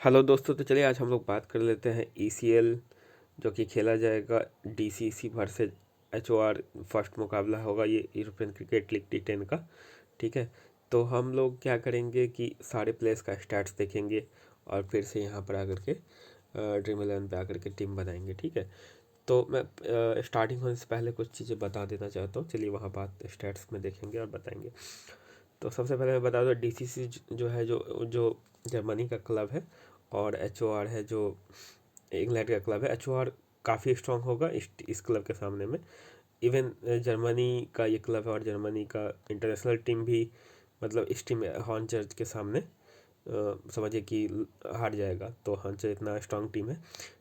Hello दोस्तों, तो चलिए आज हम लोग बात कर लेते हैं ईसीएल जो कि खेला जाएगा डीसीसी वर्सेस एचओआर। फर्स्ट मुकाबला होगा ये यूरोपियन क्रिकेट लीग टी10 का। ठीक है, तो हम लोग क्या करेंगे कि सारे प्लेयर्स का स्टैट्स देखेंगे और फिर से यहाँ पर आकर के ड्रीम 11 पे आकर के टीम बनाएंगे। ठीक है, तो मैं स्टार्टिंग होने से पहले कुछ चीज़ें बता देना चाहता हूँ। चलिए वहाँ बात स्टैट्स में देखेंगे और बताएंगे। तो सबसे पहले मैं बता दूँ डीसीसी जो है जो जो जर्मनी का क्लब है और एचओआर है जो इंग्लैंड का क्लब है। एचओआर काफ़ी स्ट्रांग होगा इस क्लब के सामने में। इवन जर्मनी का ये क्लब है और जर्मनी का इंटरनेशनल टीम भी मतलब इस टीम हॉर्नचर्च के सामने समझिए कि हार जाएगा। तो हॉर्नचर्च इतना स्ट्रांग टीम है।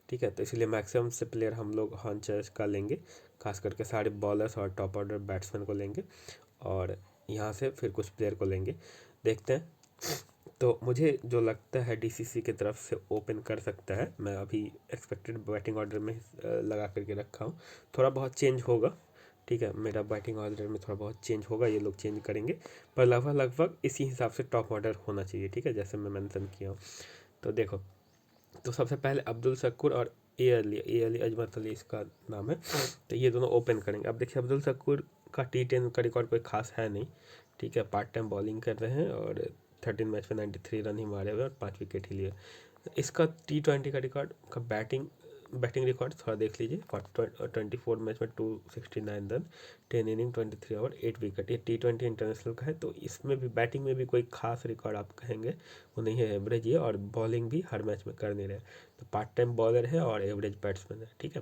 ठीक है, तो इसलिए मैक्सिमम से प्लेयर हम लोग हॉर्नचर्च का लेंगे, खास करके सारे बॉलर्स और टॉप ऑर्डर बैट्समैन को लेंगे और यहाँ से फिर कुछ प्लेयर को लेंगे। देखते हैं। तो मुझे जो लगता है डीसीसी की तरफ से ओपन कर सकता है, मैं अभी एक्सपेक्टेड बैटिंग ऑर्डर में लगा करके रखा हूँ। थोड़ा बहुत चेंज होगा। ठीक है, मेरा बैटिंग ऑर्डर में थोड़ा बहुत चेंज होगा, ये लोग चेंज करेंगे, पर लगभग लगभग इसी हिसाब से टॉप ऑर्डर होना चाहिए। ठीक है, जैसे मैं मेंशन किया हूँ। तो देखो, तो सबसे पहले अब्दुल शकूर और ए अली अजमत अली इसका नाम है। तो ये दोनों ओपन करेंगे। अब देखिए, अब्दुल शकूर का टी10 का रिकॉर्ड कोई खास है नहीं। ठीक है, पार्ट टाइम बॉलिंग कर रहे हैं और 13 मैच में 93 रन ही मारे हुए और 5 विकेट ही लिए। इसका टी20 का रिकॉर्ड का बैटिंग बैटिंग रिकॉर्ड थोड़ा देख लीजिए। 24 मैच में 269 रन, 10 इनिंग, 23 ओवर, 8 विकेट। ये टी20 इंटरनेशनल का है, तो इसमें भी बैटिंग में भी कोई खास रिकॉर्ड आप कहेंगे वो नहीं है, एवरेज ही है। और बॉलिंग भी हर मैच में कर नहीं रहे, तो पार्ट टाइम बॉलर है और एवरेज बैट्समैन है। ठीक है,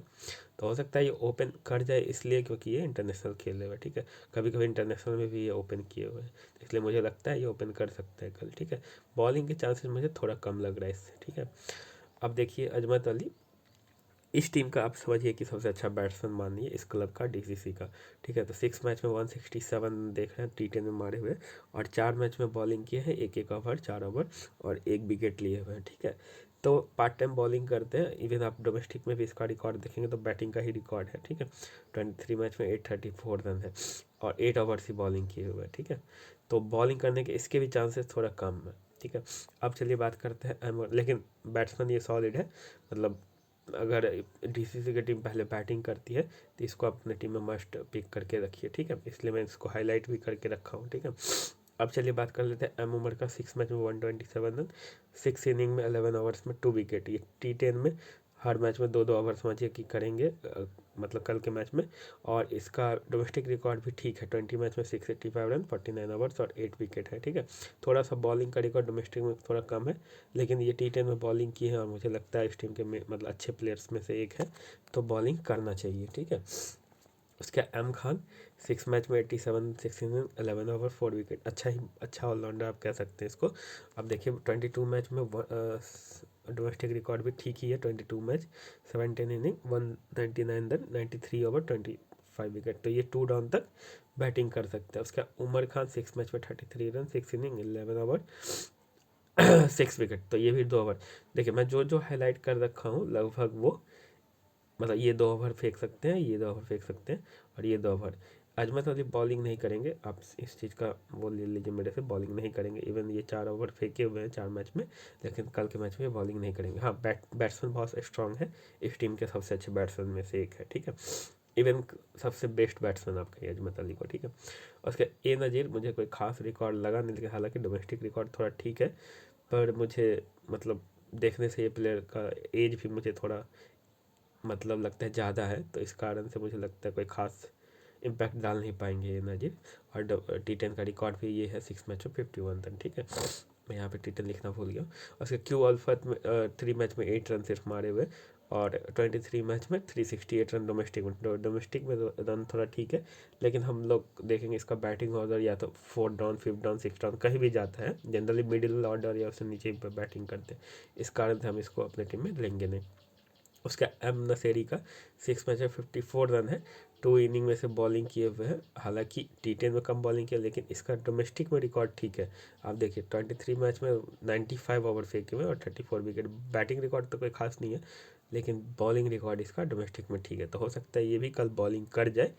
तो हो सकता है ये ओपन कर जाए इसलिए क्योंकि ये इंटरनेशनल खेल रहे हुए। ठीक है, कभी कभी इंटरनेशनल में भी ये ओपन किए हुए हैं, इसलिए मुझे लगता है ये ओपन कर सकते हैं कल। ठीक है, बॉलिंग के चांसेस मुझे थोड़ा कम लग रहा है इससे। ठीक है, अब देखिए अजमत अली इस टीम का आप समझिए कि सबसे अच्छा बैट्समैन मानिए इस क्लब का, डीसीसी का। ठीक है, तो 6 मैच में 167 देख रहे हैं टी10 में मारे हुए, और 4 मैच में बॉलिंग किए हैं, एक ओवर, 4 ओवर और 1 विकेट लिए हुए हैं। ठीक है, तो पार्ट टाइम बॉलिंग करते हैं। इवन आप डोमेस्टिक में भी इसका रिकॉर्ड देखेंगे तो बैटिंग का ही रिकॉर्ड है। ठीक है, 23 मैच में 834 रन है और 8 ओवर्स ही बॉलिंग किए हुए हैं। ठीक है, तो बॉलिंग करने के इसके भी चांसेस थोड़ा कम है। ठीक है, अब चलिए बात करते हैं लेकिन बैट्समैन ये सॉलिड है। मतलब अगर डीसीसी की टीम पहले बैटिंग करती है तो इसको अपने टीम में मस्ट पिक करके रखिए। ठीक है, इसलिए मैं इसको हाईलाइट भी करके रखा हूँ। ठीक है, अब चलिए बात कर लेते हैं एम उमर का। 6 मैच में 127 रन, 6 इनिंग में 11 ओवर्स में 2 विकेट। ये टी10 में हर मैच में 2-2 ओवर समझिए कि करेंगे, मतलब कल के मैच में। और इसका डोमेस्टिक रिकॉर्ड भी ठीक है, 20 मैच में 685 रन, 49 ओवर्स और 8 विकेट है। ठीक है, थोड़ा सा बॉलिंग का रिकॉर्ड डोमेस्टिक में थोड़ा कम है, लेकिन ये टी10 में बॉलिंग की है और मुझे लगता है इस टीम के मतलब अच्छे प्लेयर्स में से एक है, तो बॉलिंग करना चाहिए। ठीक है, उसके एम खान 6 मैच में 87, 16, 11 ओवर, 4 विकेट। अच्छा ऑलराउंडर आप कह सकते हैं इसको। अब देखिए 22 मैच में डोमेस्टिक रिकॉर्ड भी ठीक ही है, 22 match, 17 inning, 199 run, 93 over, 25 wicket. तो ये 2 डाउन तक बैटिंग कर सकते हैं। उसका उमर खान 6 मैच में 33 रन, 6 इनिंग, 11 ओवर, 6 विकेट। तो ये भी 2 ओवर। देखिए मैं जो जो हाईलाइट कर रखा हूँ लगभग वो, मतलब ये 2 ओवर फेंक सकते हैं, ये 2 ओवर फेंक सकते हैं और ये 2 ओवर। अजमत अली बॉलिंग नहीं करेंगे, आप इस चीज़ का वो ले लीजिए मेरे से, बॉलिंग नहीं करेंगे। इवन ये 4 ओवर फेंके हुए हैं 4 मैच में, लेकिन कल के मैच में ये बॉलिंग नहीं करेंगे। हाँ, बैट्समैन बहुत स्ट्रांग है, इस टीम के सबसे अच्छे बैट्समैन में से एक है। ठीक है, इवन सबसे बेस्ट बैट्समैन आप कहिए अजमत अली को। ठीक है, उसके ए नज़ीर मुझे कोई खास रिकॉर्ड लगा नहीं, लेकिन हालांकि डोमेस्टिक रिकॉर्ड थोड़ा ठीक है, पर मुझे मतलब देखने से ये प्लेयर का एज भी मुझे थोड़ा मतलब लगता है ज़्यादा है, तो इस कारण से मुझे लगता है कोई ख़ास इम्पैक्ट डाल नहीं पाएंगे ये नज़ीर। और टी10 का रिकॉर्ड भी ये है, 6 मैच में 51 रन। ठीक है, मैं यहाँ पे टी10 लिखना भूल गया। उसके क्यू अल्फत में 3 मैच में 8 रन सिर्फ मारे हुए, और 23 मैच में 368 रन डोमेस्टिक में। डोमेस्टिक में रन थोड़ा ठीक है, लेकिन हम लोग देखेंगे इसका बैटिंग ऑर्डर या तो 4 डाउन, 5 डाउन, 6 डाउन कहीं भी जाता है, जनरली मिडिल ऑर्डर या उससे नीचे बैटिंग करते हैं, इस कारण से हम इसको अपने टीम में लेंगे नहीं। उसका एम नसेरी का 6 मैच में 54 रन है, 2 इनिंग में से बॉलिंग किए हुए हैं। हालांकि टी10 में कम बॉलिंग किया, लेकिन इसका डोमेस्टिक में रिकॉर्ड ठीक है। आप देखिए 23 मैच में 95 ओवर फेंके हुए और 34 विकेट। बैटिंग रिकॉर्ड तो कोई खास नहीं है, लेकिन बॉलिंग रिकॉर्ड इसका डोमेस्टिक में ठीक है, तो हो सकता है ये भी कल बॉलिंग कर जाए।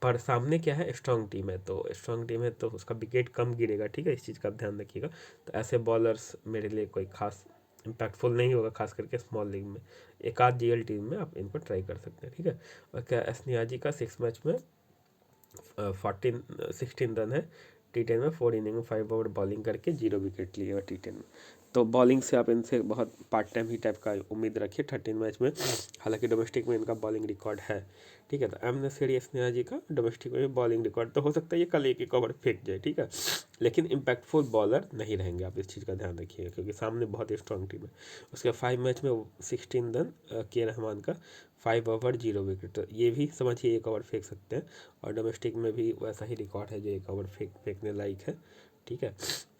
पर सामने क्या है, स्ट्रॉन्ग टीम है, तो स्ट्रॉन्ग टीम है तो उसका विकेट कम गिरेगा। ठीक है, इस चीज़ का आप ध्यान रखिएगा। तो ऐसे बॉलर्स मेरे लिए कोई खास इम्पैक्टफुल नहीं होगा, खास करके स्मॉल लीग में। एक आध जीएल टीम में आप इनको ट्राई कर सकते हैं, ठीक है। और क्या एसनियाजी का 6 मैच में 16 रन है। T10 में 4 इनिंग में 5 ओवर बॉलिंग करके 0 विकेट लिए हुआ T10 में। तो बॉलिंग से आप इनसे बहुत पार्ट टाइम ही टाइप का उम्मीद रखिए 13 मैच में। हालांकि डोमेस्टिक में इनका बॉलिंग रिकॉर्ड है, ठीक है। तो एम नसीरी स्नेहा जी का डोमेस्टिक में भी बॉलिंग रिकॉर्ड तो हो सकता है ये कल एक ओवर फेंक जाए, ठीक है, लेकिन इम्पैक्टफुल बॉलर नहीं रहेंगे, आप इस चीज़ का ध्यान रखिएगा, क्योंकि सामने बहुत ही स्ट्रॉन्ग टीम है। उसके 5 मैच में 16 रन के रहमान का 5 ओवर 0 विकेट, तो ये भी समझिए एक ओवर फेंक सकते हैं। और डोमेस्टिक में भी वैसा ही रिकॉर्ड है जो एक ओवर फेंकने लायक है, ठीक है।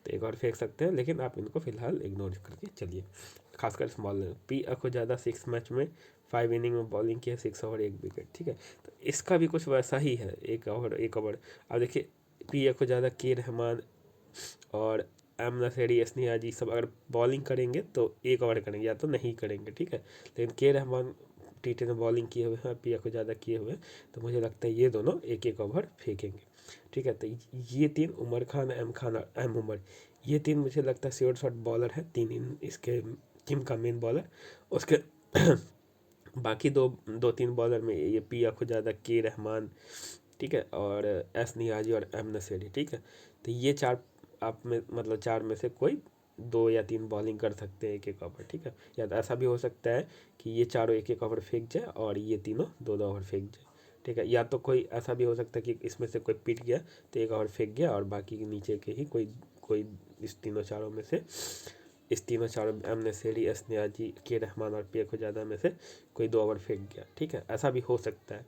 तो एक ओवर फेंक सकते हैं, लेकिन आप इनको फिलहाल इग्नोर करके चलिए, खासकर स्मॉल पी अखुजादा 6 मैच में 5 इनिंग में बॉलिंग की है, 6 ओवर 1 विकेट, ठीक है। तो इसका भी कुछ वैसा ही है, एक ओवर। अब देखिए पी अखुजादा, के रहमान और एम नसेरी स्नेहा जी सब अगर बॉलिंग करेंगे तो एक ओवर करेंगे, या तो नहीं करेंगे, ठीक है। लेकिन के रहमान T10 में बॉलिंग किए हुए हैं, पिया को ज़्यादा किए हुए हैं, तो मुझे लगता है ये दोनों एक एक ओवर फेंकेंगे, ठीक है। तो ये 3 उमर खान, एम खान और एम उमर, ये 3 मुझे लगता है श्योर शॉट बॉलर है, 3 इन इसके टीम का मेन बॉलर। उसके बाकी दो तीन बॉलर में ये पिया को ज़्यादा, के रहमान, ठीक है, और एस नियाजी और एम नसेरी, ठीक है। तो ये 4 आप में मतलब 4 में से कोई 2 या 3 बॉलिंग कर सकते हैं एक एक ओवर, ठीक है। या तो ऐसा भी हो सकता है कि ये चारों एक एक ओवर फेंक जाए और ये तीनों 2-2 ओवर फेंक जाए, ठीक है। या तो कोई ऐसा भी हो सकता है कि इसमें से कोई पिट गया तो एक ओवर फेंक गया, और बाकी के नीचे के ही कोई कोई इस तीनों चारों में से, इस तीनों चारों एम नसेरी, एस नियाजी, के रहमान और पिया खुजादा में से कोई 2 ओवर फेंक गया, ठीक है। ऐसा भी हो सकता है,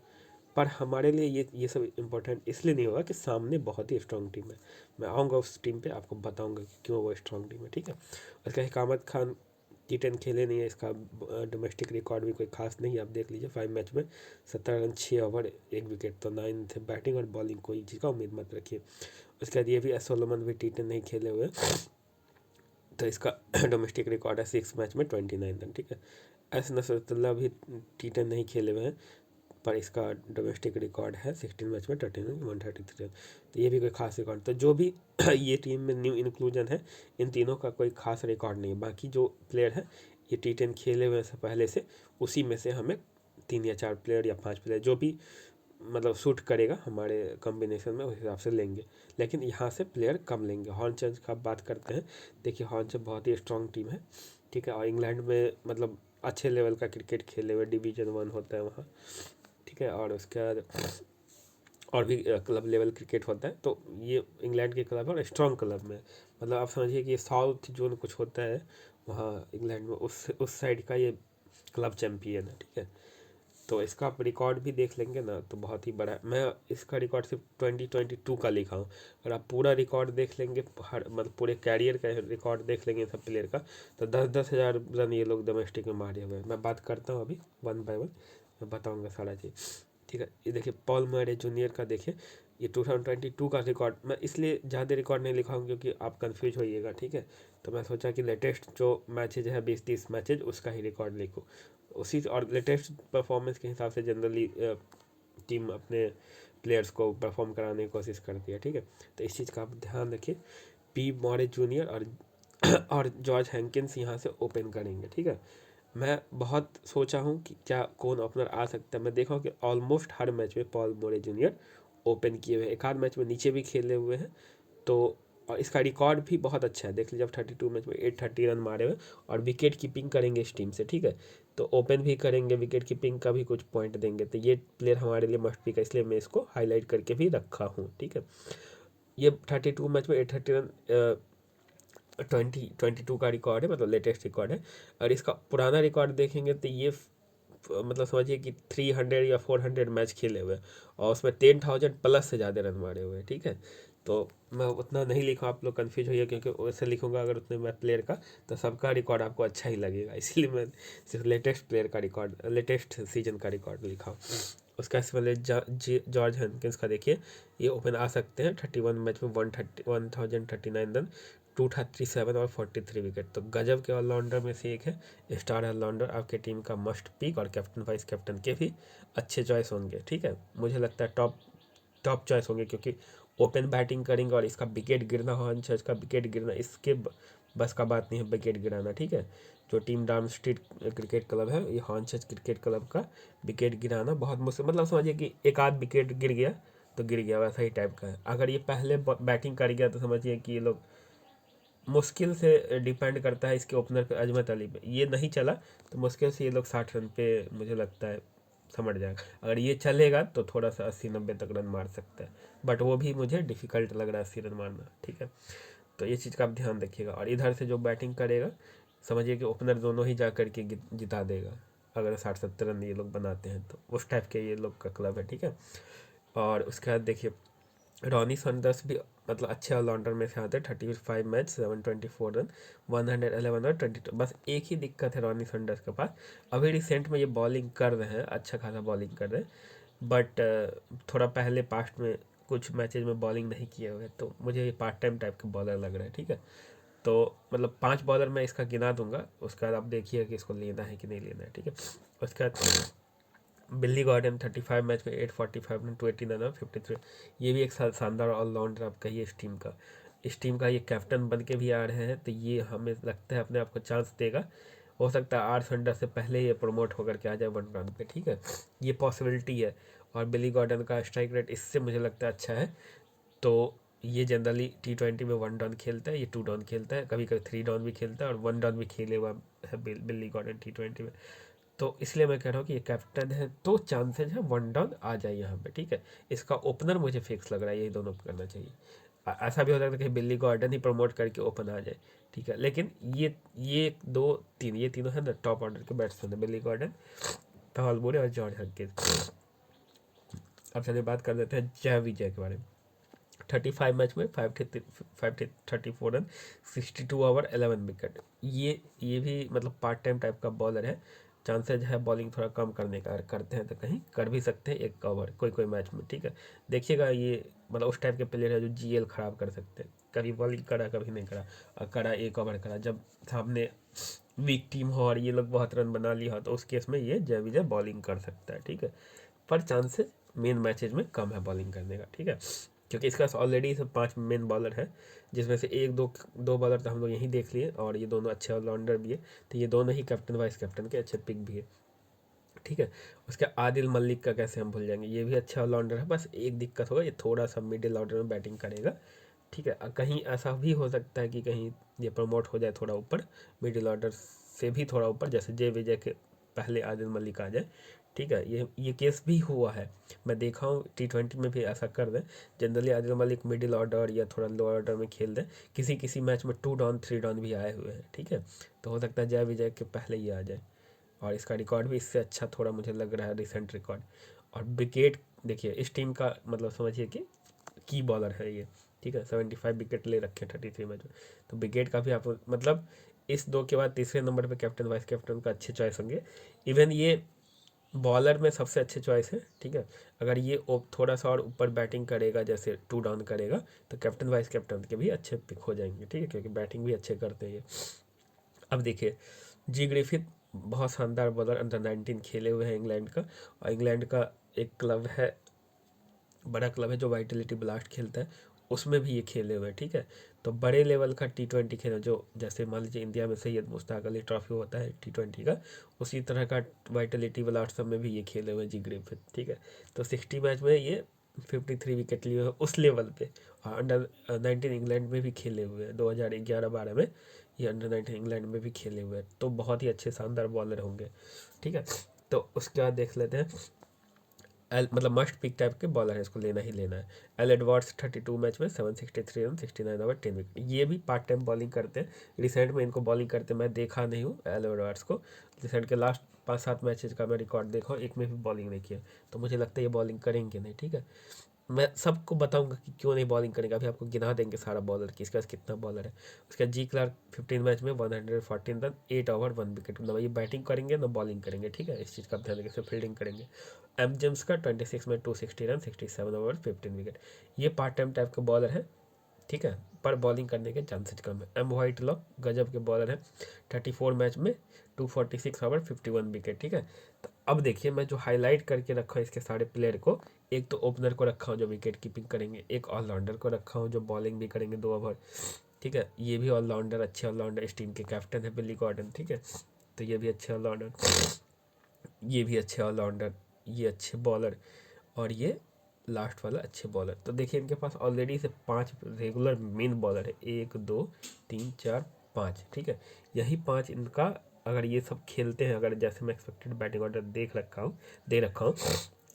पर हमारे लिए ये सब इम्पोर्टेंट इसलिए नहीं होगा कि सामने बहुत ही स्ट्रॉन्ग टीम है। मैं आऊँगा उस टीम पे, आपको बताऊँगा कि क्यों वो स्ट्रॉन्ग टीम है, ठीक है। उसका हिकामत खान T10 खेले नहीं है, इसका डोमेस्टिक रिकॉर्ड भी कोई खास नहीं है, आप देख लीजिए 5 मैच में 17 रन 6 ओवर 1 विकेट, तो 9 थे। बैटिंग और बॉलिंग कोई चीज़ का उम्मीद मत रखिए। उसके बाद ये भी सोलोमन भी T10 नहीं खेले हुए, तो इसका डोमेस्टिक रिकॉर्ड है 6 मैच में 29 रन, ठीक है। एस नसरुल्लाह भी T10 नहीं खेले हुए हैं, पर इसका डोमेस्टिक रिकॉर्ड है 16 मैच में 133 रन, तो ये भी कोई खास रिकॉर्ड। तो जो भी ये टीम में न्यू इंक्लूजन है, इन तीनों का कोई खास रिकॉर्ड नहीं है। बाकी जो प्लेयर है ये T10 खेले हुए से पहले से, उसी में से हमें 3 या 4 प्लेयर या 5 प्लेयर जो भी मतलब सूट करेगा हमारे कॉम्बिनेशन में, उस हिसाब से लेंगे। लेकिन यहाँ से प्लेयर कम लेंगे। हॉर्नचर्च का बात करते हैं, देखिए हॉर्नचर्च बहुत ही स्ट्रॉन्ग टीम है, ठीक है। और इंग्लैंड में मतलब अच्छे लेवल का क्रिकेट खेले हुए, डिवीजन 1 होता है वहाँ, ठीक है। और उसके बाद और भी क्लब लेवल क्रिकेट होता है, तो ये इंग्लैंड के क्लब है और स्ट्रॉन्ग क्लब में, मतलब आप समझिए कि साउथ जोन कुछ होता है वहाँ इंग्लैंड में, उस साइड का ये क्लब चैम्पियन है, ठीक है। तो इसका आप रिकॉर्ड भी देख लेंगे ना तो बहुत ही बड़ा है। मैं इसका रिकॉर्ड सिर्फ 2022 का लिखा हूँ, और आप पूरा रिकॉर्ड देख लेंगे, हर मतलब पूरे कैरियर का रिकॉर्ड देख लेंगे सब प्लेयर का, तो 10-10 हज़ार रन ये लोग डोमेस्टिक में मारे हुए हैं। मैं बात करता हूँ अभी 1 बाय 1, मैं बताऊँगा सारा चीज़, ठीक है। ये देखिए पॉल मैरे जूनियर का देखिए, ये 2022 का रिकॉर्ड, मैं इसलिए ज़्यादा रिकॉर्ड नहीं लिखा हूँ क्योंकि आप कंफ्यूज होइएगा, ठीक है। तो मैं सोचा कि लेटेस्ट जो मैचेज है 20-30 मैचेज उसका ही रिकॉर्ड लिखूँ, उसी और लेटेस्ट परफॉर्मेंस के हिसाब से जनरली टीम अपने प्लेयर्स को परफॉर्म कराने की कोशिश करती है, ठीक है। तो इस चीज़ का आप ध्यान रखिए। पी मॉरे जूनियर और जॉर्ज हैंकिंस यहाँ से ओपन करेंगे, ठीक है। मैं बहुत सोचा हूँ कि क्या कौन ओपनर आ सकता है। मैं देखा हूँ कि ऑलमोस्ट हर मैच में पॉल मोरे जूनियर ओपन किए हुए हैं, एक आध मैच में नीचे भी खेले हुए हैं, तो और इसका रिकॉर्ड भी बहुत अच्छा है। देख लीजिए अब 32 मैच में 830 रन मारे हुए, और विकेट कीपिंग करेंगे इस टीम से, ठीक है। तो ओपन भी करेंगे, विकेट कीपिंग का भी कुछ पॉइंट देंगे, तो ये प्लेयर हमारे लिए मस्ट पिक है, इसलिए मैं इसको हाईलाइट करके भी रखा हूँ, ठीक है। ये 32 मैच में 830 रन 2022 का रिकॉर्ड है, मतलब लेटेस्ट रिकॉर्ड है। और इसका पुराना रिकॉर्ड देखेंगे तो ये मतलब समझिए कि 300 या 400 मैच खेले हुए हैं, और उसमें 10,000 प्लस से ज़्यादा रन मारे हुए हैं, ठीक है। तो मैं उतना नहीं लिखूँ, आप लोग कन्फ्यूज होइए, क्योंकि वैसे लिखूँगा अगर उतने मैं प्लेयर का, तो सबका रिकॉर्ड आपको अच्छा ही लगेगा, इसलिए मैं सिर्फ लेटेस्ट प्लेयर का रिकॉर्ड, लेटेस्ट सीजन का रिकॉर्ड लिखा हूँ। उसका इससे पहले जॉर्ज हैंकिंस का देखिए, ये ओपन आ सकते हैं 31 मैच में 1039 रन, 237 और 43 विकेट, तो गजब के ऑलराउंडर में से एक है। स्टार ऑलराउंडर, आपके टीम का मस्ट पिक, और कैप्टन वाइस कैप्टन के भी अच्छे चॉइस होंगे, ठीक है। मुझे लगता है टॉप चॉइस होंगे, क्योंकि ओपन बैटिंग करेंगे, और इसका विकेट गिरना हो, इसका विकेट गिरना इसके बस का बात नहीं है, विकेट गिराना, ठीक है। जो टीम डार्म स्ट्रीट क्रिकेट क्लब है, ये हॉर्नचर्च क्रिकेट क्लब का विकेट गिराना बहुत मुश्किल, मतलब समझिए कि एक आध विकेट गिर गया तो गिर गया, वैसा ही टाइप का है। अगर ये पहले बैटिंग कर गया तो समझिए कि ये लोग मुश्किल से, डिपेंड करता है इसके ओपनर पे अजमत अली पे, ये नहीं चला तो मुश्किल से ये लोग 60 रन पे मुझे लगता है समझ जाएगा। अगर ये चलेगा तो थोड़ा सा 80-90 तक रन मार सकता है, बट वो भी मुझे डिफ़िकल्ट लग रहा है 80 रन मारना, ठीक है। तो ये चीज़ का आप ध्यान रखिएगा। और इधर से जो बैटिंग करेगा समझिए कि ओपनर दोनों ही जा कर के जिता देगा, अगर 60-70 रन ये लोग बनाते हैं तो उस टाइप के ये लोग का क्लब है, ठीक है। और उसके बाद देखिए रॉनी सैंडर्स भी मतलब अच्छे ऑलराउंडर में से आते हैं। 35 मैच 724 रन 111 और 22, बस एक ही दिक्कत है रॉनी सैंडर्स के पास, अभी रिसेंट में ये बॉलिंग कर रहे हैं, अच्छा खासा बॉलिंग कर रहे हैं, बट थोड़ा पहले पास्ट में कुछ मैचेज में बॉलिंग नहीं किए हुए, तो मुझे ये पार्ट टाइम टाइप के बॉलर लग रहा है, ठीक है। तो मतलब 5 बॉलर मैं इसका गिना दूंगा, उसके बाद आप देखिए कि इसको लेना है कि नहीं लेना है, ठीक है। उसके बाद बिल्ली गॉर्डन 35 मैच में 845 रन 289 और 53, ये भी एक शानदार ऑलराउंडर आप कहिए इस टीम का ये कैप्टन बन के भी आ रहे हैं, तो ये हमें लगता है अपने आप को चांस देगा। हो सकता है आर सैंडर्स से पहले ये प्रमोट होकर के आ जाए 1 रन पे, ठीक है, ये पॉसिबिलिटी है। और बिल्ली गॉर्डन का स्ट्राइक रेट इससे मुझे लगता है अच्छा है, तो ये जनरली T20 में 1 डाउन खेलता है, ये 2 डाउन खेलता है, कभी कभी 3 डाउन भी खेलता है और 1 डाउन भी खेले हुआ है बिल्ली गॉर्डन T20 में। तो इसलिए मैं कह रहा हूँ कि ये कैप्टन है तो चांसेज है 1 डाउन आ जाए यहाँ पे, ठीक है। इसका ओपनर मुझे फिक्स लग रहा है, यही दोनों को करना चाहिए। ऐसा भी हो सकता है कि बिल्ली गॉर्डन ही प्रमोट करके ओपन आ जाए, ठीक है। लेकिन ये 2-3 ये तीनों है ना टॉप ऑर्डर के बैट्समैन है, बिल्ली गॉर्डन, धवल बुरे और जॉर्ज हरगिल। अब चलिए बात कर लेते हैं जय विजय के बारे में। 35 मैच में 534 रन 62 ओवर 11 विकेट, ये भी मतलब पार्ट टाइम टाइप का बॉलर है, चांसेज है बॉलिंग थोड़ा कम करने का, करते हैं तो कहीं कर भी सकते हैं 1 ओवर कोई कोई मैच में, ठीक है। देखिएगा ये मतलब उस टाइप के प्लेयर है जो GL खराब कर सकते हैं, कभी बॉलिंग करा कभी नहीं करा, और करा 1 ओवर करा, जब सामने वीक टीम हो और ये लोग बहुत रन बना लिया हो तो उस केस में ये जय विजय बॉलिंग कर सकता है, ठीक है। पर चांसेस मेन मैचेज में कम है बॉलिंग करने का, ठीक है, क्योंकि इसका ऑलरेडी सब 5 मेन बॉलर है, जिसमें से 1-2 बॉलर तो हम लोग यहीं देख लिए, और ये दोनों अच्छे ऑलराउंडर भी है, तो ये दोनों ही कैप्टन वाइस कैप्टन के अच्छे पिक भी है, ठीक है। उसके आदिल मलिक का कैसे हम भूल जाएंगे, ये भी अच्छा ऑलराउंडर है, बस एक दिक्कत होगा ये थोड़ा सा मिडिल ऑर्डर में बैटिंग करेगा, ठीक है। कहीं ऐसा भी हो सकता है कि कहीं ये प्रमोट हो जाए थोड़ा ऊपर, मिडिल ऑर्डर से भी थोड़ा ऊपर, जैसे जय विजय के पहले आदिल मलिक आ जाए, ठीक है। ये केस भी हुआ है, मैं देखा हूँ T20 में भी ऐसा कर दें, generally Adil Malik middle order या थोड़ा लोअर ऑर्डर में खेल दें, किसी किसी मैच में 2 डाउन 3 डाउन भी आए हुए हैं, ठीक है। तो हो सकता है जय विजय के पहले ही आ जाए, और इसका रिकॉर्ड भी इससे अच्छा थोड़ा मुझे लग रहा है, रिसेंट रिकॉर्ड। और विकेट देखिए इस टीम का मतलब समझिए कि की बॉलर है ये, ठीक है, 75 विकेट ले रखे 33 मैच में, तो विकेट का भी आप मतलब इस 2 के बाद तीसरे नंबर पे कैप्टन वाइस कैप्टन का अच्छे चॉइस होंगे। इवन ये बॉलर में सबसे अच्छे चॉइस है, ठीक है। अगर ये थोड़ा सा और ऊपर बैटिंग करेगा, जैसे 2 डाउन करेगा, तो कैप्टन वाइस कैप्टन के भी अच्छे पिक हो जाएंगे, ठीक है, क्योंकि बैटिंग भी अच्छे करते हैं ये। अब देखिए जी ग्रिफिथ बहुत शानदार बॉलर, अंडर 19 खेले हुए हैं इंग्लैंड का, और इंग्लैंड का एक क्लब है, बड़ा क्लब है जो वाइटलिटी ब्लास्ट खेलता है, उसमें भी ये खेले हुए हैं, ठीक है। तो बड़े लेवल का T20 खेला, जो जैसे मान लीजिए इंडिया में सैयद मुश्ताक अली ट्रॉफी होता है T20 का, उसी तरह का वाइटलिटी ब्लास्ट सब में भी ये खेले हुए हैं जी ग्रिफिथ, ठीक है। तो 60 मैच में ये 53 विकेट लिए हुए हैं उस लेवल पे, और अंडर 19 इंग्लैंड में भी खेले हुए हैं, 2011-12 में ये अंडर 19 इंग्लैंड में भी खेले हुए हैं, तो बहुत ही अच्छे शानदार बॉलर होंगे, ठीक है। तो उसके बाद देख लेते हैं मतलब मस्ट पिक टाइप के बॉलर है, इसको लेना ही लेना है। एल एडवर्ड्स 32 मैच में 763 रन 69 ओवर 10 विकेट, ये भी पार्ट टाइम बॉलिंग करते हैं, रिसेंट में इनको बॉलिंग करते मैं देखा नहीं हूँ एल एडवर्ड्स को, रिसेंट के लास्ट 5-7 मैचेस का मैं रिकॉर्ड देखा हूँ, एक में भी बॉलिंग नहीं किया, तो मुझे लगता है ये बॉलिंग करेंगे नहीं, ठीक है। मैं सबको बताऊंगा कि क्यों नहीं बॉलिंग करेंगे, अभी आपको गिना देंगे सारा बॉलर किसके पास कितना बॉलर है। उसके बाद जी क्लार्क 15 मैच में 114 रन 8 ओवर 1 विकेट, मतलब ये बैटिंग करेंगे ना बॉलिंग करेंगे, ठीक है, इस चीज़ का ध्यान रखें, फील्डिंग करेंगे। एम जेम्स का 26 में 260 रन 67 ओवर 15 विकेट, ये पार्ट टाइम टाइप का बॉलर है, ठीक है, पर बॉलिंग करने के चांसेस कम है। एम वाइट लॉक गजब के बॉलर है, 34 मैच में 246 ओवर 51 विकेट, ठीक है। तो अब देखिए मैं जो हाईलाइट करके रखा हूँ इसके सारे प्लेयर को, एक तो ओपनर को रखा हूँ जो विकेट कीपिंग करेंगे, एक ऑलराउंडर को रखा हूँ जो बॉलिंग भी करेंगे 2 ओवर, ठीक है। ये भी ऑलराउंडर, अच्छे ऑलराउंडर, इस टीम के कैप्टन है बिली गॉर्डन, ठीक है। तो ये भी अच्छे ऑलराउंडर, ये भी अच्छे ऑलराउंडर, ये अच्छे बॉलर, और ये लास्ट वाला अच्छे बॉलर। तो देखिए इनके पास ऑलरेडी से 5 रेगुलर मेन बॉलर है, 1 2 3 4 5, ठीक है। यही 5 इनका, अगर ये सब खेलते हैं, अगर जैसे मैं एक्सपेक्टेड बैटिंग ऑर्डर दे रखा हूँ,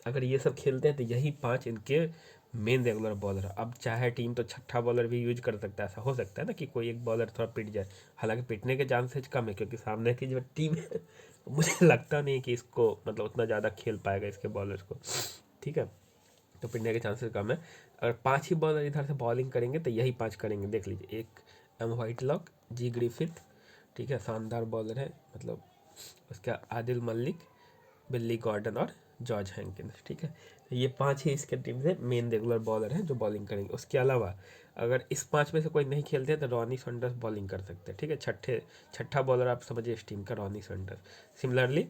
अगर ये सब खेलते हैं तो यही 5 इनके मेन रेगुलर बॉलर। अब चाहे टीम तो छठा बॉलर भी यूज कर सकता है, ऐसा हो सकता है ना कि कोई एक बॉलर थोड़ा पिट जाए, हालांकि पिटने के चांसेज कम है क्योंकि सामने की जो टीम है मुझे लगता नहीं कि इसको मतलब उतना ज़्यादा खेल पाएगा इसके बॉलर्स को, ठीक है। तो पिटने के चांसेस कम है। अगर 5 ही बॉलर इधर से बॉलिंग करेंगे तो यही 5 करेंगे। देख लीजिए, एक एम व्हाइटलॉक, जी ग्रिफिथ, ठीक है, शानदार बॉलर है, मतलब उसका आदिल मलिक, बिल्ली गॉर्डन और जॉर्ज हैंकिंस, ठीक है। तो ये 5 ही इसके टीम से मेन रेगुलर बॉलर हैं जो बॉलिंग करेंगे। उसके अलावा अगर इस 5 में से कोई नहीं खेलते हैं तो रॉनी सैंडर्स बॉलिंग कर सकते हैं, ठीक है। छठा बॉलर आप समझिए इस टीम का रॉनी सैंडर्स। सिमिलरली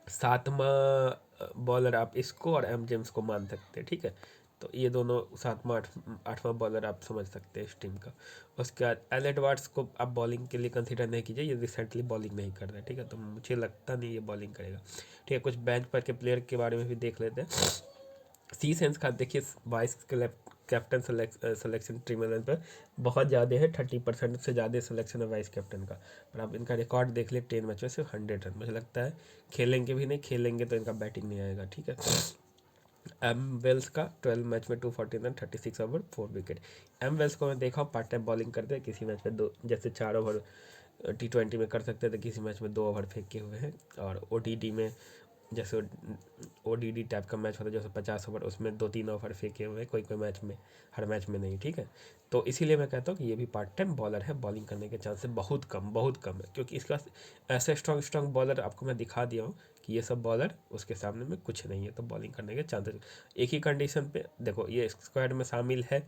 7वां बॉलर आप इसको और एम जेम्स को मान सकते हैं, ठीक है। तो ये दोनों 7वां 8वां बॉलर आप समझ सकते हैं इस टीम का। उसके बाद एल एडवर्ड्स को आप बॉलिंग के लिए कंसीडर नहीं कीजिए, ये रिसेंटली बॉलिंग नहीं कर रहा है, ठीक है। तो मुझे लगता नहीं ये बॉलिंग करेगा, ठीक है। कुछ बेंच पर के प्लेयर के बारे में भी देख लेते हैं। सी सेंस का देखिए, वाइस कैप्टन सिलेक्शन टीम पर बहुत ज़्यादा है, 30% से ज़्यादा सिलेक्शन है वाइस कैप्टन का। पर आप इनका रिकॉर्ड देख ले, 10 मैच में सिर्फ 100 रन। मुझे लगता है खेलेंगे भी नहीं, खेलेंगे तो इनका बैटिंग नहीं आएगा, ठीक है। एम वेल्स का 12 मैच में 240 run, 36 over 4 wicket. M Wells को मैं देखा हूँ पार्ट टाइम बॉलिंग करते हैं, किसी मैच में 2, जैसे 4 ओवर T20 में कर सकते थे, किसी मैच में 2 ओवर फेंके हुए हैं। और ODI में जैसे ODI टाइप का मैच होता है जैसे 50 ओवर, उसमें 2-3 ओवर फेंके हुए हैं, कोई कोई मैच में, हर मैच में नहीं, ठीक है। तो इसीलिए मैं कहता हूँ कि ये भी पार्ट टाइम बॉलर है, बॉलिंग करने के चांसेस बहुत कम है, क्योंकि इसका ऐसे स्ट्रॉन्ग बॉलर आपको मैं दिखा दिया हूँ कि ये सब बॉलर उसके सामने में कुछ नहीं है। तो बॉलिंग करने के चांसेस एक ही कंडीशन पे, देखो ये स्क्वाड में शामिल है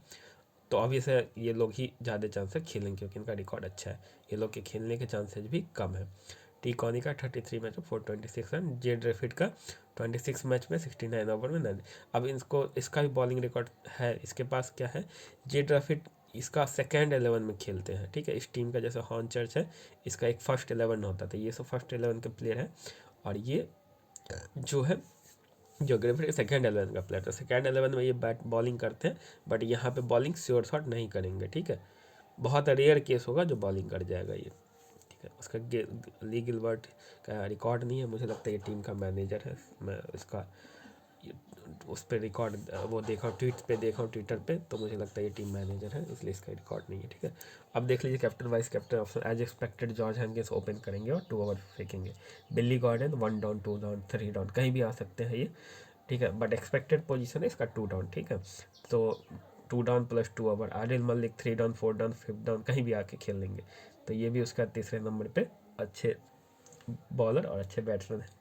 तो ऑब्वियस है ये लोग ही ज़्यादा चांसेस खेलेंगे क्योंकि इनका रिकॉर्ड अच्छा है। ये लोग के खेलने के चांसेस भी कम है। टी कॉनी का 33 मैच में 426 रन, जे ड्रेफिड का 26 मैच में 69 ओवर में 9। अब इसका भी बॉलिंग रिकॉर्ड है, इसके पास क्या है, जे ड्रेफिड इसका सेकेंड 11 में खेलते हैं, ठीक है। इस टीम का जैसे हॉर्नचर्च है, इसका एक फर्स्ट 11 होता था, ये सब फर्स्ट 11 के प्लेयर है। और ये जो है जो ग्रेफिड सेकेंड 11 का प्लेयर था, सेकेंड 11 में ये बैट बॉलिंग करते हैं, बट यहाँ पे बॉलिंग श्योर शॉट नहीं करेंगे, ठीक है। बहुत रेयर केस होगा जो बॉलिंग कर जाएगा ये, ठीक है। उसका ली गिलबर्ट का रिकॉर्ड नहीं है, मुझे लगता है ये टीम का मैनेजर है। मैं इसका उस पर रिकॉर्ड वो देखा, ट्वीट पे देखा हूँ, ट्विटर पे, तो मुझे लगता है ये टीम मैनेजर है, इसलिए इसका रिकॉर्ड नहीं है, ठीक है। अब देख लीजिए captain vice captain option, as expected George Hankins open करेंगे और 2 ओवर फेंकेंगे। बिल्ली गॉर्डन 1 डाउन 2 डाउन 3 डाउन कहीं भी आ सकते हैं ये, ठीक है। बट एक्सपेक्टेड पोजीशन है इसका 2 डाउन, ठीक है। तो 2 down plus 2 over. Adil Malik 3 down 4 down 5 down कहीं भी आके खेल लेंगे। तो ये भी उसका तीसरे नंबर पे अच्छे बॉलर और अच्छे बैट्समैन है।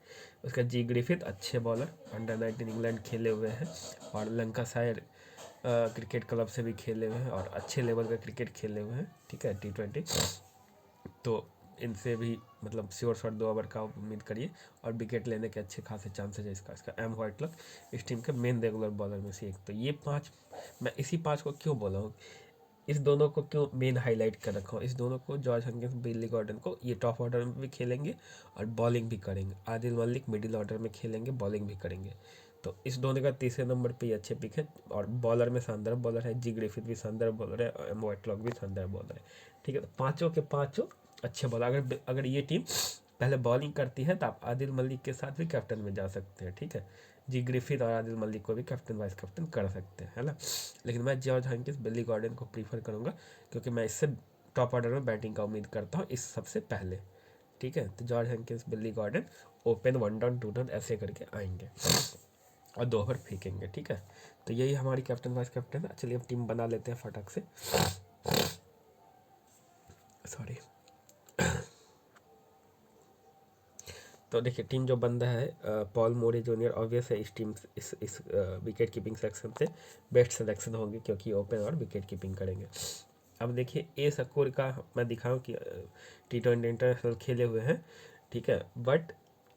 उसका जी ग्रिफिथ अच्छे बॉलर, अंडर-19 इंग्लैंड खेले हुए हैं और लंकाशायर क्रिकेट क्लब से भी खेले हुए हैं और अच्छे लेवल का क्रिकेट खेले हुए हैं, ठीक है, T20। तो इनसे भी मतलब श्योर शॉट 2 ओवर का उम्मीद करिए और विकेट लेने के अच्छे खासे चांसेस है इसका एम व्हाइटलॉक इस टीम के मेन रेगुलर बॉलर में से एक। तो ये 5, मैं इसी 5 को क्यों बोला हूँ, इस दोनों को क्यों मेन हाईलाइट कर रखा हूँ, इस दोनों को, जॉर्ज हैंकिंस, बिली गॉर्डन को, ये टॉप ऑर्डर में भी खेलेंगे और बॉलिंग भी करेंगे। आदिल मलिक मिडिल ऑर्डर में खेलेंगे, बॉलिंग भी करेंगे। तो इस दोनों का तीसरे नंबर पे ये अच्छे पिक है। और बॉलर में शानदार बॉलर है, जी ग्रिफिथ भी शानदार बॉलर है और एम व्हाइटलॉक भी शानदार बॉलर है, ठीक है। तो पाँचों के पाँचों अच्छे बॉलर। अगर ये टीम पहले बॉलिंग करती है तो आप आदिल मलिक के साथ भी कैप्टन में जा सकते हैं, ठीक है। जी ग्रिफिथ और आदिल मलिक को भी कैप्टन वाइस कैप्टन कर सकते हैं, है ना। लेकिन मैं जॉर्ज हैंकिंस, बिली गॉर्डन को प्रीफर करूँगा क्योंकि मैं इससे टॉप ऑर्डर में बैटिंग का उम्मीद करता हूँ इस सबसे पहले, ठीक है। तो जॉर्ज हैंकिंस, बिली गॉर्डन ओपन 1 डाउन 2 डाउन ऐसे करके आएंगे और 2 ओवर फेंकेंगे, ठीक है। तो यही हमारी कैप्टन वाइस कैप्टन है। चलिए अब टीम बना लेते हैं फटाक से, सॉरी। तो देखिए टीम जो बन रहा है, पॉल मोरे जूनियर ऑब्वियस है, इस टीम इस विकेट कीपिंग सेक्शन से बेस्ट सिलेक्शन होंगे क्योंकि ओपन और विकेट कीपिंग करेंगे। अब देखिए ए सकूर का मैं दिखाऊं कि T20 इंटरनेशनल खेले हुए हैं, ठीक है, बट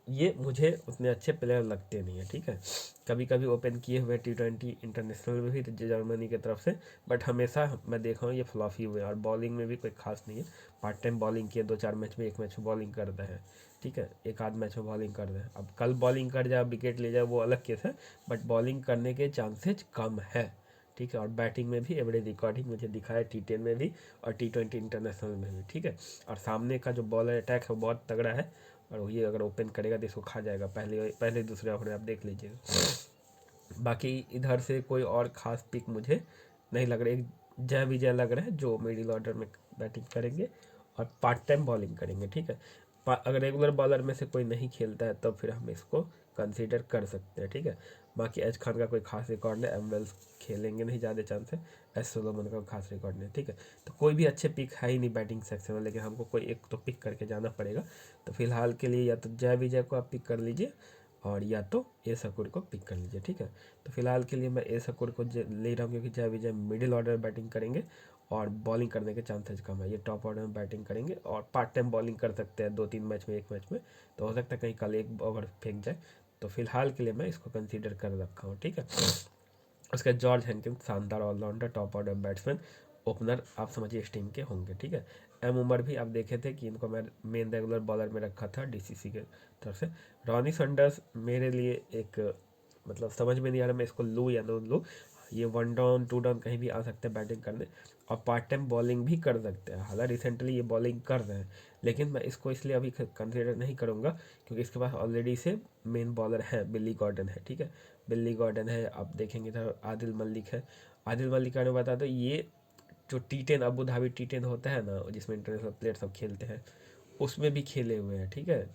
ये मुझे उतने अच्छे प्लेयर लगते नहीं है, ठीक है। कभी कभी ओपन किए हुए T20 इंटरनेशनल में भी जर्मनी की तरफ से, बट हमेशा मैं देखा हूँ ये फ्लॉप ही हुए, और बॉलिंग में भी कोई खास नहीं है। पार्ट टाइम बॉलिंग किए 2-4 मैच में, एक मैच में बॉलिंग करता है, ठीक है, एक आध मैच में बॉलिंग कर रहे हैं। अब कल बॉलिंग कर जाए, विकेट ले जाए, वो अलग केस है, बट बॉलिंग करने के चांसेज कम है, ठीक है। और बैटिंग में भी एवरेज रिकॉर्डिंग मुझे दिखा है T10 में भी और T20 इंटरनेशनल में भी, ठीक है। और सामने का जो बॉलर अटैक है वो बहुत तगड़ा है, और ये अगर ओपन करेगा तो इसको खा जाएगा पहले पहले दूसरे ओवर में, आप देख लीजिएगा। बाकी इधर से कोई और ख़ास पिक मुझे नहीं लग रहा है। एक जय विजय लग रहा है जो मिडिल ऑर्डर में बैटिंग करेंगे और पार्ट टाइम बॉलिंग करेंगे, ठीक है। अगर रेगुलर बॉलर में से कोई नहीं खेलता है तब फिर हम इसको कंसीडर कर सकते हैं, ठीक है। बाकी एच खान का कोई खास रिकॉर्ड नहीं, एम वेल्स खेलेंगे नहीं, ज़्यादा चांस है। एस सोलोमन का खास रिकॉर्ड नहीं, ठीक है। तो कोई भी अच्छे पिक है ही नहीं बैटिंग सेक्शन में, लेकिन हमको कोई एक तो पिक करके जाना पड़ेगा। तो फिलहाल के लिए या तो जय विजय को आप पिक कर लीजिए, और या तो ए सकूर को पिक कर लीजिए, ठीक है। तो फिलहाल के लिए मैं ए सकूर को ले रहा हूँ, क्योंकि जय विजय मिडिल ऑर्डर में बैटिंग करेंगे और बॉलिंग करने के चांसेस कम है। ये टॉप ऑर्डर में बैटिंग करेंगे और पार्ट टाइम बॉलिंग कर सकते हैं 2-3 मैच में, एक मैच में, तो हो सकता है कहीं कल एक ओवर फेंक जाए। तो फिलहाल के लिए मैं इसको कंसीडर कर रखा हूँ, ठीक है। उसके जॉर्ज हेनकिंस शानदार allrounder, top order batsman, opener आप समझिए इस टीम के होंगे, ठीक है। एम उमर भी आप देखे थे कि इनको मैं मेन रेगुलर बॉलर में रखा था डीसीसी के तरफ से। रॉनी सैंडर्स मेरे लिए एक मतलब समझ में नहीं आ रहा मैं इसको लूँ या ना लूँ। ये 1 डाउन 2 डाउन कहीं भी आ सकते हैं बैटिंग करने, और पार्ट टाइम बॉलिंग भी कर सकते हैं। हालांकि रिसेंटली ये बॉलिंग कर रहे हैं, लेकिन मैं इसको इसलिए अभी कंसिडर नहीं करूँगा क्योंकि इसके पास ऑलरेडी से मेन बॉलर है, बिल्ली गॉर्डन है, ठीक है। बिल्ली गॉर्डन है, आप देखेंगे इधर आदिल मलिक है। आदिल मलिक का बता दो, ये जो T10 अबू धाबी T10 होता है ना, जिसमें इंटरनेशनल प्लेयर सब खेलते हैं, उसमें भी खेले हुए हैं, ठीक है।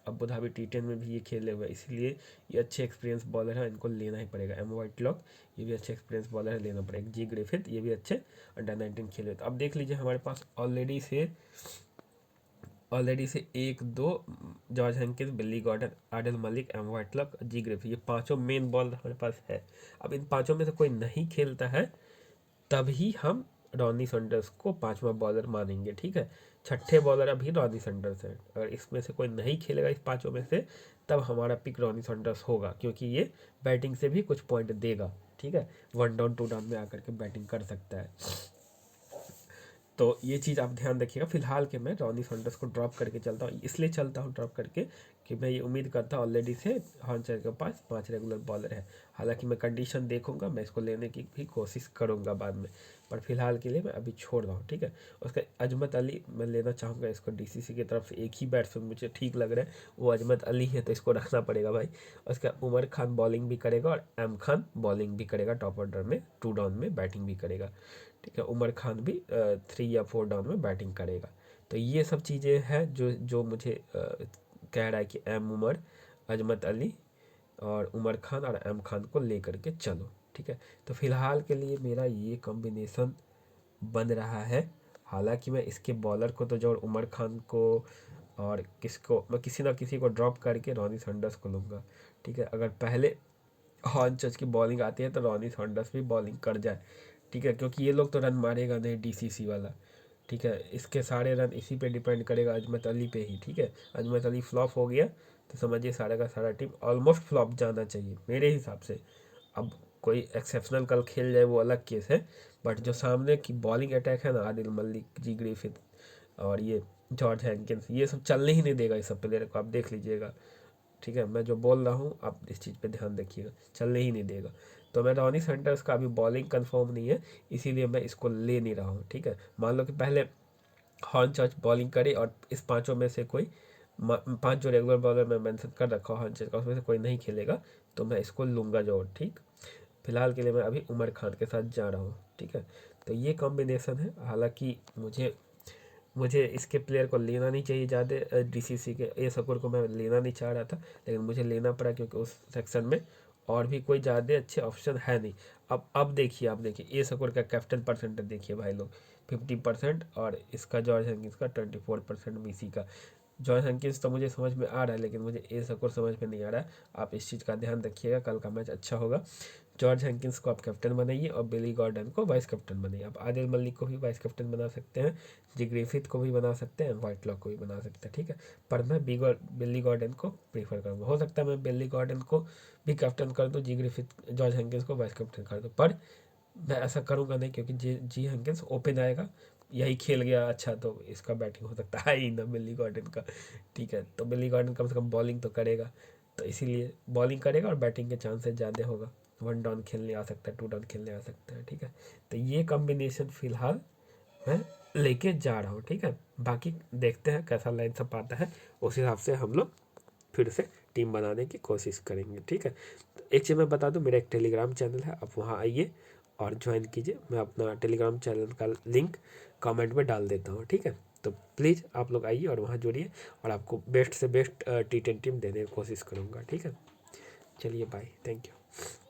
अबू धाबी T10 में भी ये खेले हुए हैं, इसलिए ये अच्छे एक्सपीरियंस बॉलर है, इनको लेना ही पड़ेगा। एम वाइटलॉक ये भी अच्छे एक्सपीरियंस बॉलर है, लेना पड़ेगा। जी ग्रिफिथ ये भी अच्छे अंडर 19 खेले। तो अब देख लीजिए हमारे पास ऑलरेडी से 1-2 जॉर्ज हेनकिंस, बिल्ली गॉर्डन, आदिल मलिक, एम वाइटलॉक, जी ग्रिफिथ, ये पांचों मेन बॉलर हमारे पास है। अब इन पांचों में से कोई नहीं खेलता है तभी हम रॉनी सैंडर्स को पांचवा बॉलर मानेंगे, ठीक है। छठे बॉलर अभी रॉनी सैंडर्स है। अगर इसमें से कोई नहीं खेलेगा इस पांचों में से, तब हमारा पिक रॉनी सैंडर्स होगा, क्योंकि ये बैटिंग से भी कुछ पॉइंट देगा, ठीक है। 1 डाउन 2 डाउन में आकर के बैटिंग कर सकता है। तो ये चीज़ आप ध्यान रखिएगा। फिलहाल के मैं रॉनी सैंडर्स को ड्रॉप करके चलता हूँ, इसलिए चलता हूँ ड्रॉप करके कि मैं ये उम्मीद करता हूँ ऑलरेडी से हॉर्नचर के पास 5 रेगुलर बॉलर है। हालांकि मैं कंडीशन देखूंगा, मैं इसको लेने की भी कोशिश करूंगा बाद में, पर फिलहाल के लिए मैं अभी छोड़ रहा हूँ, ठीक है। उसका अजमत अली मैं लेना चाहूँगा इसको डीसीसी की तरफ से। एक ही बैट्समैन मुझे ठीक लग रहा है, वो अजमत अली है, तो इसको रखना पड़ेगा भाई। उसका उमर खान बॉलिंग भी करेगा और एम खान बॉलिंग भी करेगा, टॉप ऑर्डर में 2 डाउन में बैटिंग भी करेगा, ठीक है। उमर खान भी 3 या 4 डाउन में बैटिंग करेगा। तो ये सब चीज़ें हैं जो जो मुझे कह रहा है कि एम उमर, अजमत अली और उमर खान और एम खान को लेकर के चलो, ठीक है। तो फिलहाल के लिए मेरा ये कॉम्बिनेशन बन रहा है। हालांकि मैं इसके बॉलर को तो जोड़ उमर खान को और किसको मैं किसी ना किसी को ड्रॉप करके रॉनी सैंडर्स को लूँगा, ठीक है। अगर पहले हॉर्नचर्स की बॉलिंग आती है तो रॉनी सैंडर्स भी बॉलिंग कर जाए, ठीक है, क्योंकि ये लोग तो रन मारेगा नहीं डीसीसी वाला, ठीक है। इसके सारे रन इसी पे डिपेंड करेगा, अजमत अली पे ही, ठीक है। अजमत अली फ्लॉप हो गया तो समझिए सारा का सारा टीम ऑलमोस्ट फ्लॉप जाना चाहिए मेरे हिसाब से। अब कोई एक्सेप्शनल कल खेल जाए वो अलग केस है, बट जो सामने की बॉलिंग अटैक है ना, आदिल मलिक, जी ग्रिफिथ और ये जॉर्ज हैंकिंस, ये सब चलने ही नहीं देगा इस सब प्लेयर को, आप देख लीजिएगा, ठीक है। मैं जो बोल रहा हूँ आप इस चीज़ पे ध्यान रखिएगा, चलने ही नहीं देगा। तो मैं रॉनी सैंडर्स का अभी बॉलिंग कंफर्म नहीं है, इसीलिए मैं इसको ले नहीं रहा हूँ, ठीक है। मान लो कि पहले हॉर्नचर्च बॉलिंग करे और इस पांचों में से कोई 5 जो रेगुलर बॉलर मैं मेंशन कर रखा हूँ हॉर्नचर्च का, उसमें से कोई नहीं खेलेगा तो मैं इसको लूँगा जो, ठीक। फिलहाल के लिए मैं अभी उमर खान के साथ जा रहा हूँ, ठीक है। तो ये कॉम्बिनेशन है। हालांकि मुझे मुझे इसके प्लेयर को लेना नहीं चाहिए ज़्यादा, डीसीसी के ए सकूर को मैं लेना नहीं चाह रहा था, लेकिन मुझे लेना पड़ा क्योंकि उस सेक्शन में और भी कोई ज़्यादा अच्छे ऑप्शन है नहीं। अब देखिए, आप देखिए ए सकूर का कैप्टन परसेंटेज देखिए भाई लोग, 50%, और इसका जॉर्ज हेंकिंस का 24% वीसी का। जॉर्ज हेंकिंस तो मुझे समझ में आ रहा है, लेकिन मुझे ए सकूर समझ में नहीं आ रहा है। आप इस चीज़ का ध्यान रखिएगा, कल का मैच अच्छा होगा जॉर्ज हैंकिंस को आप कैप्टन बनाइए और बिली गॉर्डन को वाइस कैप्टन बनाइए। आप आदिल मलिक को भी वाइस कैप्टन बना सकते हैं, जी ग्रिफिथ को भी बना सकते हैं, व्हाइटलॉक को भी बना सकते हैं, ठीक है। पर मैं बिली गॉर्डन को प्रीफर करूँगा। हो सकता है मैं बिली गॉर्डन को भी कैप्टन कर दूँ, जी ग्रिफिथ जॉर्ज हैंकिंस को वाइस कैप्टन कर दूँ, पर मैं ऐसा करूँगा नहीं, क्योंकि जी हैंकिंस ओपन आएगा, यही खेल गया अच्छा तो इसका बैटिंग हो सकता है ही ना बिली गॉर्डन का, ठीक है। तो बिली गॉर्डन कम से कम बॉलिंग तो करेगा, तो इसीलिए बॉलिंग करेगा और बैटिंग के चांसेस ज़्यादा होगा। 1 डाउन खेलने आ सकता है, 2 डाउन खेलने आ सकता है, ठीक है। तो ये कॉम्बिनेशन फिलहाल मैं लेके जा रहा हूँ, ठीक है। बाकी देखते हैं कैसा लाइन सब आता है, उस हिसाब से हम लोग फिर से टीम बनाने की कोशिश करेंगे, ठीक है। तो एक चीज़ मैं बता दूं, मेरा एक टेलीग्राम चैनल है, आप वहाँ आइए और ज्वाइन कीजिए। मैं अपना टेलीग्राम चैनल का लिंक कमेंट में डाल देता हूँ, ठीक है। तो प्लीज़ आप लोग आइए और वहाँ जुड़िए, और आपको बेस्ट से बेस्ट T10 टीम देने की कोशिश करूँगा, ठीक है। चलिए बाय, थैंक यू।